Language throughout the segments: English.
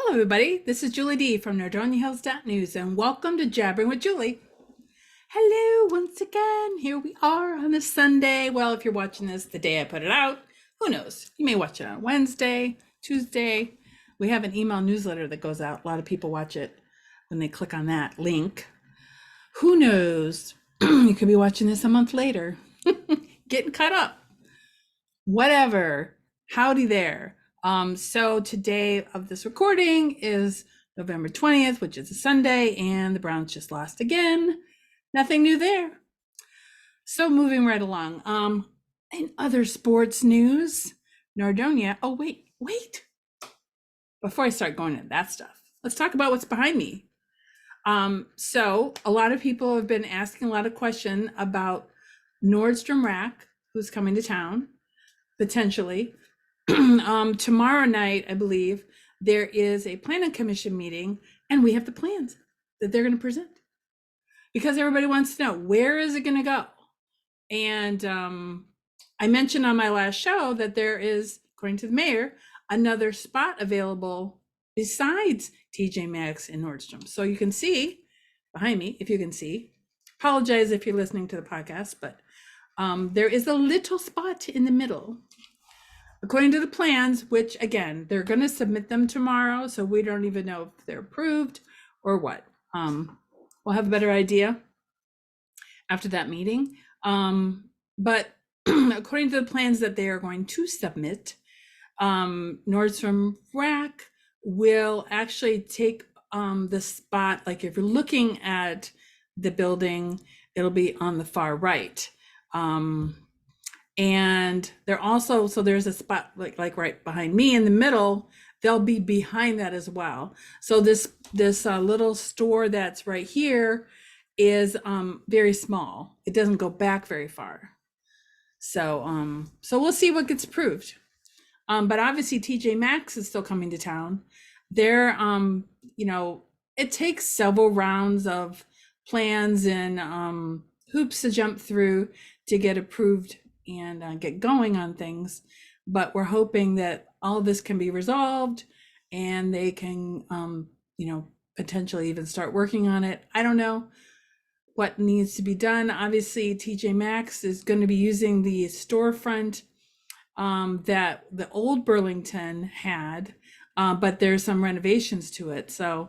Hello, everybody. This is Julie D from NerdOnYaHills.news, and welcome to Jabbering with Julie. Hello, once again. Here we are on a Sunday. Well, if you're watching this the day I put it out, who knows? You may watch it on Wednesday, Tuesday. We have an email newsletter that goes out. A lot of people watch it when they click on that link. Who knows? You could be watching this a month later, getting caught up. Whatever. Howdy there. So today of this recording is November 20th, which is a Sunday, and the Browns just lost again. Nothing new there. So moving right along. In other sports news, Nardonia. Oh, wait. Before I start going into that stuff, let's talk about what's behind me. So a lot of people have been asking a lot of questions about Nordstrom Rack, who's coming to town, potentially. Tomorrow night, I believe, there is a planning commission meeting, and we have the plans that they're going to present because everybody wants to know, where is it going to go? And I mentioned on my last show that there is, according to the mayor, another spot available besides TJ Maxx and Nordstrom. So you can see behind me, if you can see. Apologize if you're listening to the podcast, but there is a little spot in the middle. According to the plans, which again, they're going to submit them tomorrow, so we don't even know if they're approved or what. We'll have a better idea after that meeting. But according to the plans that they are going to submit, Nordstrom Rack will actually take the spot, like if you're looking at the building, it'll be on the far right. And they're also, so there's a spot like right behind me in the middle, they'll be behind that as well. So this little store that's right here is very small. It doesn't go back very far. So we'll see what gets approved. But obviously TJ Maxx is still coming to town. They're it takes several rounds of plans and hoops to jump through to get approved and get going on things, but we're hoping that all this can be resolved and they can potentially even start working on it. I don't know what needs to be done. Obviously TJ Maxx is going to be using the storefront that the old Burlington had, but there's some renovations to it, so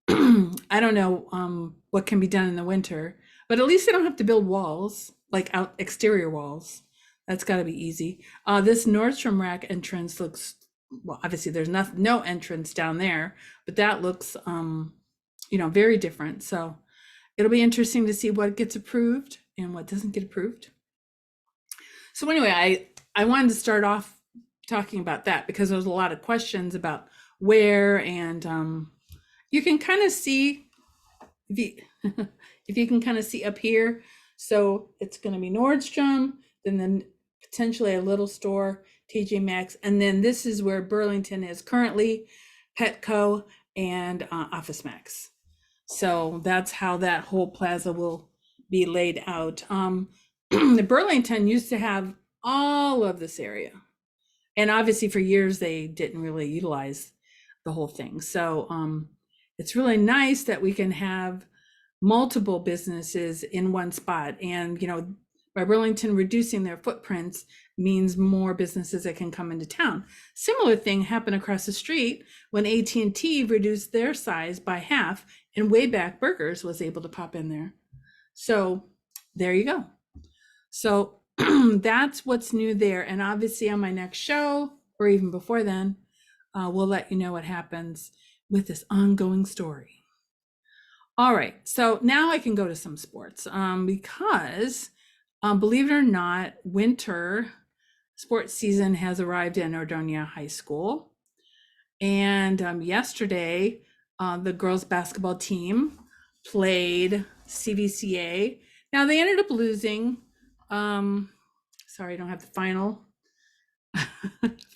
I don't know what can be done in the winter, but at least they don't have to build walls, like out exterior walls. That's got to be easy. This Nordstrom Rack entrance looks, well, obviously there's no entrance down there, but that looks, very different. So it'll be interesting to see what gets approved and what doesn't get approved. So anyway, I wanted to start off talking about that because there was a lot of questions about where, and you can kind of see if you can kind of see up here. So it's going to be Nordstrom, then potentially a little store, TJ Maxx, and then this is where Burlington is currently, Petco and Office Max. So that's how that whole plaza will be laid out. The Burlington used to have all of this area, and obviously for years they didn't really utilize the whole thing. So it's really nice that we can have multiple businesses in one spot, and by Burlington reducing their footprints means more businesses that can come into town. Similar thing happened across the street when AT&T reduced their size by half and Wayback Burgers was able to pop in there. So there you go. So that's what's new there. And obviously on my next show, or even before then, we'll let you know what happens with this ongoing story. All right, so now I can go to some sports because believe it or not, winter sports season has arrived in Nordonia High School. And yesterday, the girls basketball team played CVCA. Now they ended up losing. Sorry, I don't have the final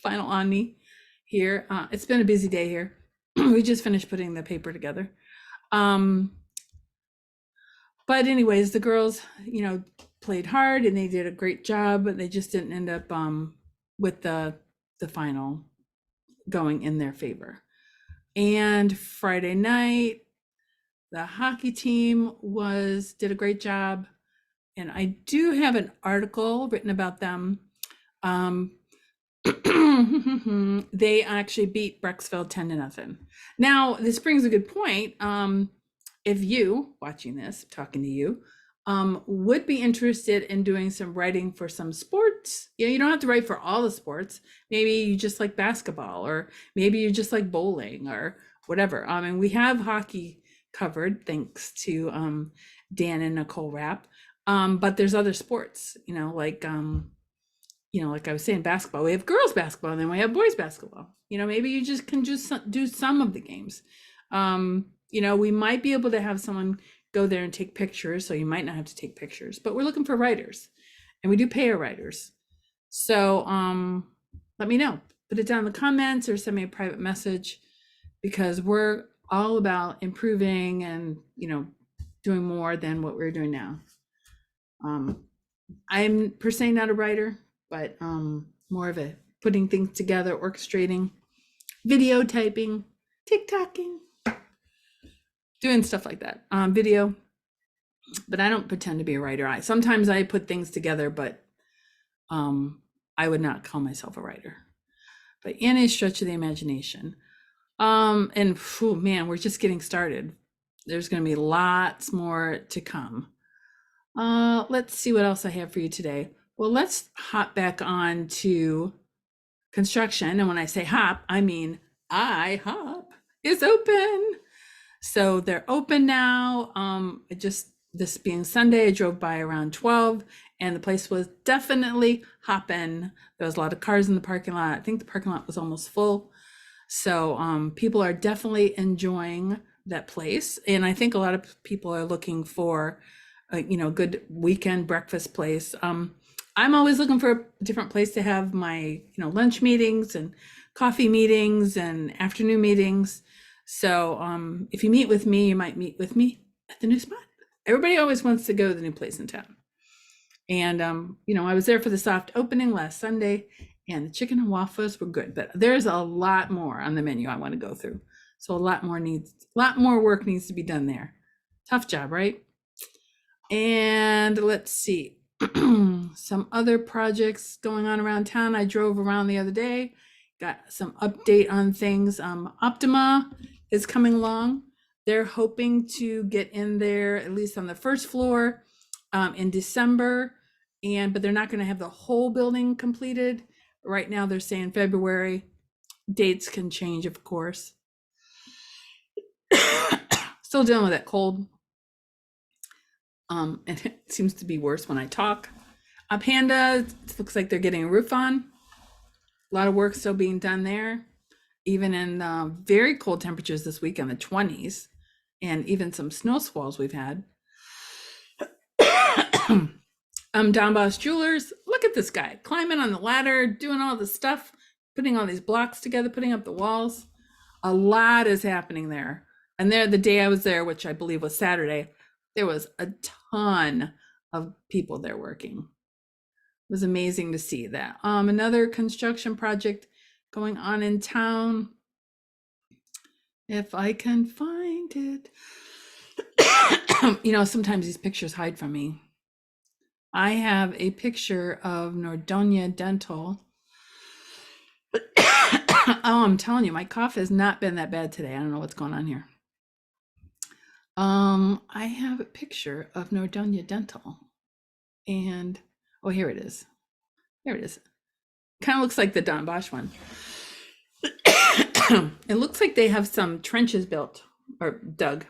on me here. It's been a busy day here. We just finished putting the paper together. But anyways, the girls, played hard and they did a great job, but they just didn't end up with the final going in their favor. And Friday night, the hockey team did a great job. And I do have an article written about them. Um, they actually beat Brecksville 10-0. Now, this brings a good point. If you watching this, talking to you, would be interested in doing some writing for some sports, you don't have to write for all the sports. Maybe you just like basketball, or maybe you just like bowling, or whatever. And we have hockey covered thanks to Dan and Nicole Rapp. But there's other sports, like like I was saying, basketball. We have girls basketball, and then we have boys basketball. Maybe you just can just do some of the games. We might be able to have someone go there and take pictures, so you might not have to take pictures. But we're looking for writers, and we do pay our writers. So let me know. Put it down in the comments or send me a private message, because we're all about improving and doing more than what we're doing now. I'm per se not a writer, but more of a putting things together, orchestrating, videotyping, TikToking, doing stuff like that. Video, but I don't pretend to be a writer. Sometimes I put things together, but I would not call myself a writer. But in a stretch of the imagination. And man, we're just getting started. There's going to be lots more to come. Let's see what else I have for you today. Well, let's hop back on to construction. And when I say hop, I mean IHOP is open. So they're open now. This being Sunday, I drove by around 12, and the place was definitely hopping. There was a lot of cars in the parking lot. I think the parking lot was almost full. So people are definitely enjoying that place. And I think a lot of people are looking for a good weekend breakfast place. I'm always looking for a different place to have my lunch meetings and coffee meetings and afternoon meetings. So if you meet with me, you might meet with me at the new spot. Everybody always wants to go to the new place in town. And I was there for the soft opening last Sunday, and the chicken and waffles were good, but there's a lot more on the menu I want to go through. So a lot more work needs to be done there. Tough job, right? And let's see. Some other projects going on around town. I drove around the other day, got some update on things. Optima is coming along. They're hoping to get in there, at least on the first floor, in December. But they're not going to have the whole building completed. Right now they're saying February. Dates can change, of course. Still dealing with that cold. And it seems to be worse when I talk. Panda, it looks like they're getting a roof on. A lot of work still being done there, even in very cold temperatures this week in the 20s, and even some snow squalls we've had. Don Boss Jewelers, look at this guy climbing on the ladder, doing all the stuff, putting all these blocks together, putting up the walls. A lot is happening there. And there, the day I was there, which I believe was Saturday, there was a ton of people there working. It was amazing to see that. Another construction project going on in town. If I can find it. Sometimes these pictures hide from me. I have a picture of Nordonia Dental. Oh, I'm telling you, my cough has not been that bad today. I don't know what's going on here. I have a picture of Nordonia Dental, and here it is. There it is. Kind of looks like the Don Bosch one. It looks like they have some trenches built or dug.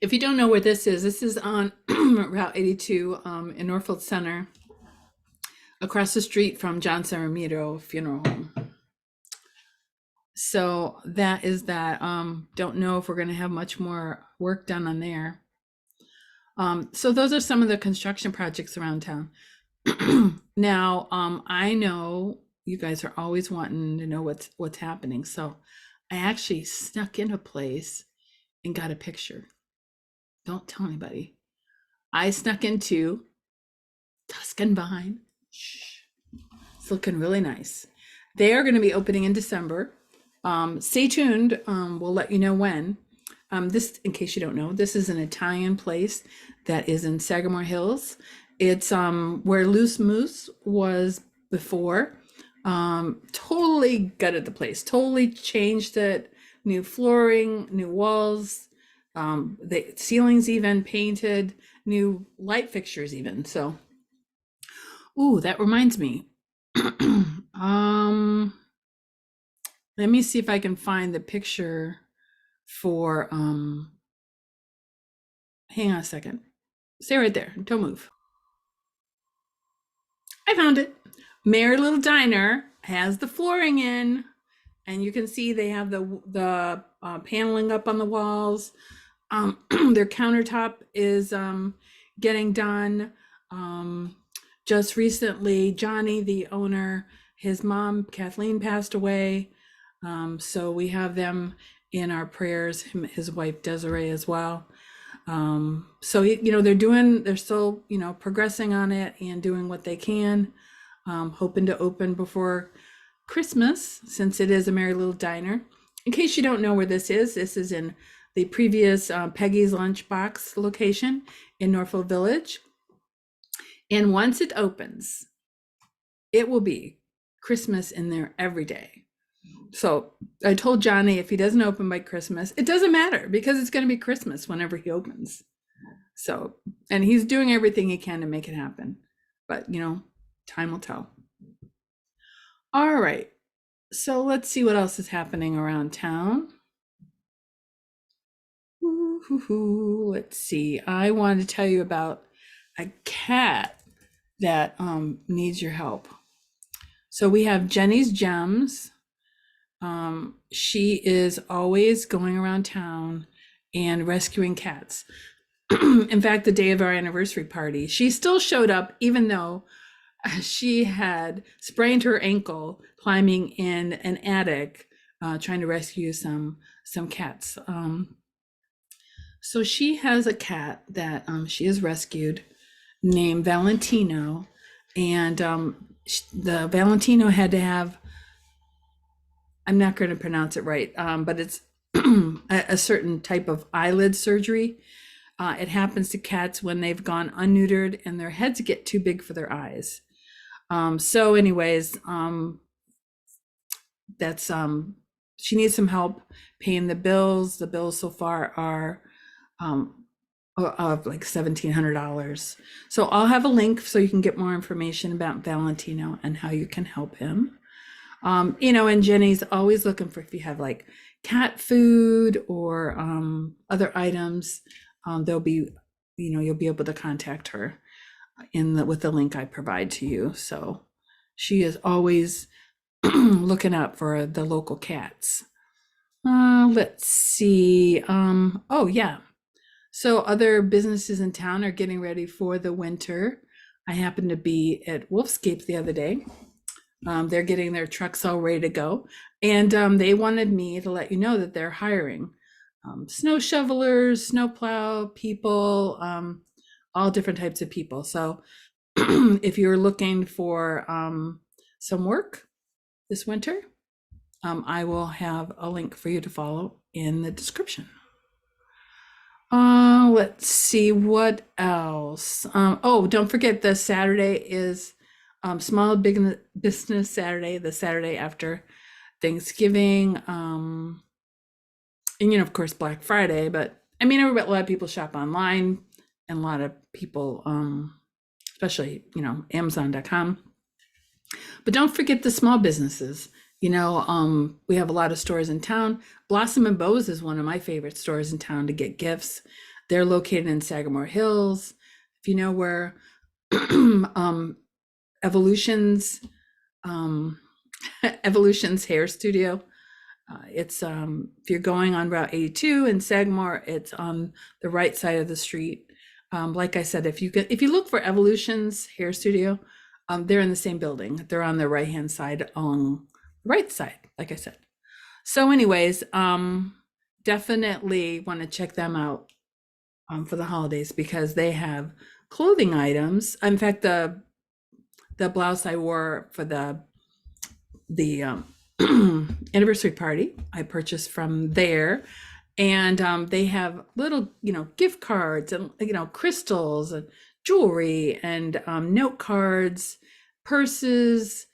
If you don't know where this is on Route 82 in Norfolk Center, across the street from John Sammartino Funeral Home. So that is that. Don't know if we're going to have much more work done on there. So those are some of the construction projects around town. Now, I know you guys are always wanting to know what's happening. So I actually snuck in a place and got a picture. Don't tell anybody. I snuck into Tuscan Vine. Shh. It's looking really nice. They are going to be opening in December. Stay tuned. We'll let you know when. This, in case you don't know, this is an Italian place that is in Sagamore Hills. It's where Loose Moose was before. Totally gutted the place, totally changed it. New flooring, new walls, the ceilings even painted, new light fixtures even. So, ooh, that reminds me. um, let me see if I can find the picture for hang on a second. Stay right there. Don't move. I found it. Merry Little Diner has the flooring in, and you can see they have the paneling up on the walls. Their countertop is getting done. Just recently, Johnny, the owner, his mom Kathleen passed away, so we have them in our prayers. His wife Desiree as well. So they're still progressing on it and doing what they can, hoping to open before Christmas, since it is a Merry Little Diner. In case you don't know where this is in the previous Peggy's Lunchbox location in Norfolk Village. And once it opens, it will be Christmas in there every day. So I told Johnny if he doesn't open by Christmas, it doesn't matter because it's going to be Christmas whenever he opens. So, and he's doing everything he can to make it happen. But, time will tell. All right. So let's see what else is happening around town. Let's see. I wanted to tell you about a cat that needs your help. So we have Jenny's Gems. She is always going around town and rescuing cats. In fact, the day of our anniversary party, she still showed up, even though she had sprained her ankle climbing in an attic, trying to rescue some cats. So she has a cat that she has rescued named Valentino, and the Valentino had to have, I'm not going to pronounce it right, but it's a certain type of eyelid surgery. It happens to cats when they've gone unneutered and their heads get too big for their eyes. So anyways, that's she needs some help paying the bills. The bills so far are of like $1,700. So I'll have a link so you can get more information about Valentino and how you can help him. And Jenny's always looking for, if you have like cat food or other items, they'll be, you'll be able to contact her with the link I provide to you. So she is always looking out for the local cats. Let's see. Oh yeah. So other businesses in town are getting ready for the winter. I happened to be at Wolfscape the other day. They're getting their trucks all ready to go. And they wanted me to let you know that they're hiring snow shovelers, snowplow people, all different types of people. So if you're looking for some work this winter, I will have a link for you to follow in the description. Let's see what else. Oh, don't forget the Saturday is Small Business Saturday, the Saturday after Thanksgiving. And of course Black Friday, but I mean, a lot of people shop online, and a lot of people, especially, Amazon.com. But don't forget the small businesses. We have a lot of stores in town. Blossom and Bows is one of my favorite stores in town to get gifts. They're located in Sagamore Hills. If you know where Evolution's hair studio, it's if you're going on Route 82 in Sagamore, it's on the right side of the street. Like I said, if you look for Evolution's hair studio, they're in the same building. They're on the right hand side, along the right side, like I said. So anyways, definitely want to check them out for the holidays, because they have clothing items. In fact, the blouse I wore for the the anniversary party. I purchased from there, and they have little, gift cards and crystals and jewelry and note cards, purses,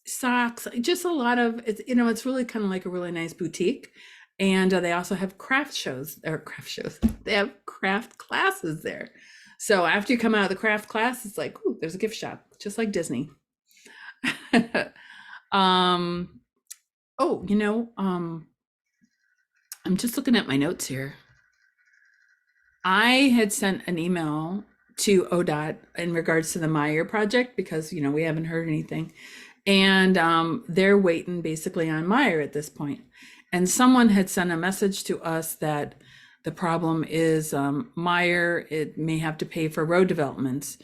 socks, just a lot of it's it's really kind of like a really nice boutique. And they also have craft shows. They have craft classes there. So after you come out of the craft class, it's like, ooh, there's a gift shop, just like Disney. um oh, I'm just looking at my notes here. I had sent an email to ODOT in regards to the Meyer project because we haven't heard anything, and they're waiting basically on Meyer at this point. And someone had sent a message to us that the problem is Meyer, it may have to pay for road developments.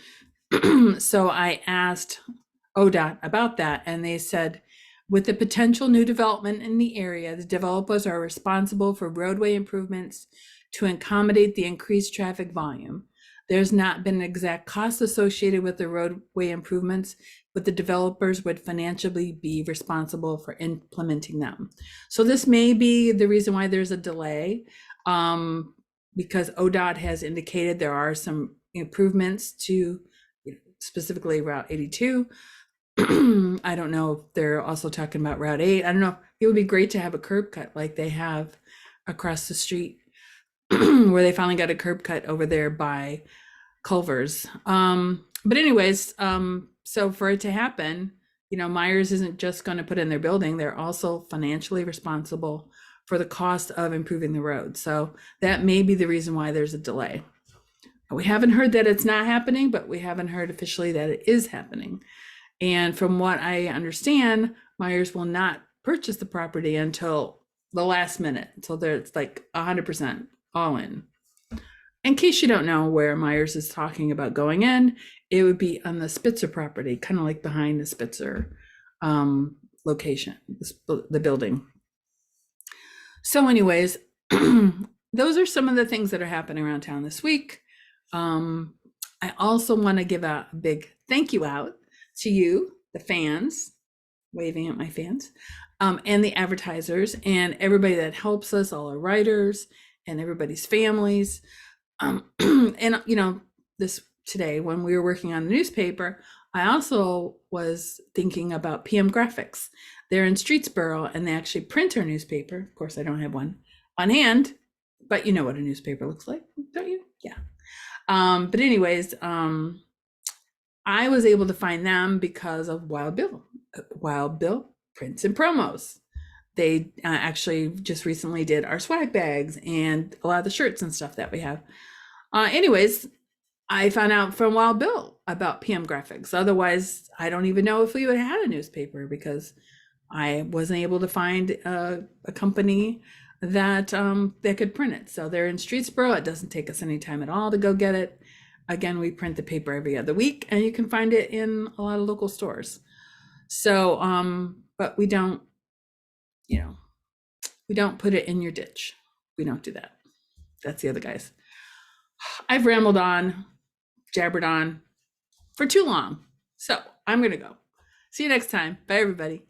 So I asked ODOT about that, and they said, with the potential new development in the area, the developers are responsible for roadway improvements to accommodate the increased traffic volume. There's not been an exact cost associated with the roadway improvements, but the developers would financially be responsible for implementing them. So this may be the reason why there's a delay, because ODOT has indicated there are some improvements to specifically Route 82. I don't know if they're also talking about Route 8. I don't know. It would be great to have a curb cut like they have across the street where they finally got a curb cut over there by Culver's. But anyways, so for it to happen, Myers isn't just going to put in their building. They're also financially responsible for the cost of improving the road. So that may be the reason why there's a delay. We haven't heard that it's not happening, but we haven't heard officially that it is happening. And from what I understand, Myers will not purchase the property until the last minute. So it's like 100% all in. In case you don't know where Myers is talking about going in, it would be on the Spitzer property, kind of like behind the Spitzer location, the building. So anyways, those are some of the things that are happening around town this week. I also want to give a big thank you out to you, the fans, waving at my fans, and the advertisers and everybody that helps us, all our writers and everybody's families. And this today when we were working on the newspaper, I also was thinking about PM Graphics. They're in Streetsboro and they actually print our newspaper. Of course, I don't have one on hand, but you know what a newspaper looks like, don't you? Yeah. But anyways, I was able to find them because of Wild Bill. Wild Bill prints and promos. They actually just recently did our swag bags and a lot of the shirts and stuff that we have. Anyways, I found out from Wild Bill about PM Graphics. Otherwise, I don't even know if we would have had a newspaper because I wasn't able to find a company that could print it. So they're in Streetsboro. It doesn't take us any time at all to go get it. Again, we print the paper every other week and you can find it in a lot of local stores. So, but we don't put it in your ditch. We don't do that. That's the other guys. I've rambled on, jabbered on for too long. So I'm going to go. See you next time. Bye, everybody.